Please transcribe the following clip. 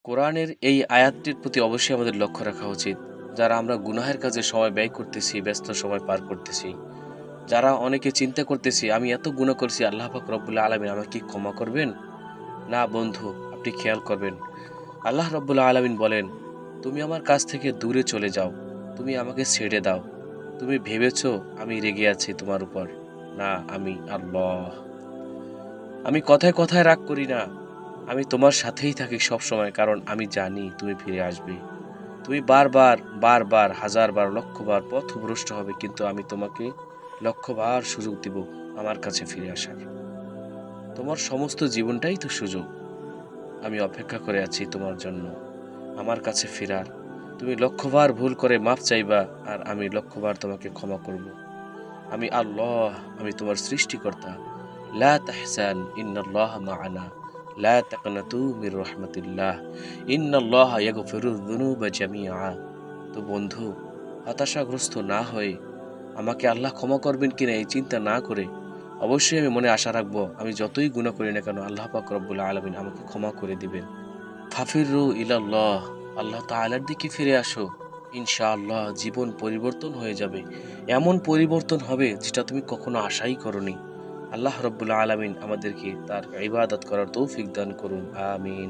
কোরআনের এই আয়াতটির প্রতি অবশ্যই আমাদের লক্ষ্য রাখা উচিত। যারা আমরা গুনাহের কাজে সময় ব্যয় করতেছি, ব্যস্ত সময় পার করতেছি, যারা অনেকে চিন্তা করতেছি আমি এত গুনাহ করছি, আল্লাহ পাক রব্বুল আলামিন আমাকে কি ক্ষমা করবেন? না বন্ধু, আপনি খেয়াল করবেন। আল্লাহ রব্বুল আলামিন বলেন, তুমি আমার কাছ থেকে দূরে চলে যাও, তুমি আমাকে ছেড়ে দাও। তুমি ভেবেছো আমি রেগে আছি তোমার উপর। না, আমি আল্লাহ। আমি কথায় কথায় রাগ করি না। আমি তোমার সাথেই থাকি সবসময়, কারণ আমি জানি তুমি ফিরে আসবে। তুমি বারবার, বারবার, হাজারবার, লক্ষবার পথভ্রষ্ট হবে, কিন্তু আমি তোমাকে লক্ষবার সুযোগ দিব আমার কাছে ফিরে আসার। তোমার সমস্ত জীবনটাই তো সুযোগ। আমি অপেক্ষা করে আছি তোমার জন্য, আমার কাছে ফেরার। তুমি লক্ষবার ভুল করে মাফ চাইবা, আর আমি লক্ষবার তোমাকে ক্ষমা করব। আমি আল্লাহ, আমি তোমার সৃষ্টিকর্তা। লা তাহজান ইন্নাল্লাহা মা'ানা, লা তাকনাতু মির রাহমাতিল্লাহ, ইন্নাল্লাহা ইয়াগফিরুয যুনুবা জামিআ। তো বন্ধু, হতাশাগ্রস্ত না হয়ে আমাকে আল্লাহ ক্ষমা করবেন কিনা এই চিন্তা না করে অবশ্যই আমি মনে আশা রাখবো, আমি যতই গুনাহ করি না কেন আল্লাহ পাক রব্বুল আলামিন আমাকে ক্ষমা করে দিবেন। ফাফিরু ইলাল্লাহ, আল্লাহ তাআলার দিকে ফিরে আসো। ইনশাআল্লাহ জীবন পরিবর্তন হয়ে যাবে। এমন পরিবর্তন হবে যেটা তুমি কখনো আশাই করনি। আল্লাহ রব্বুল আলামিন আমাদেরকে তার ইবাদত করার তৌফিক দান করুন। আমিন।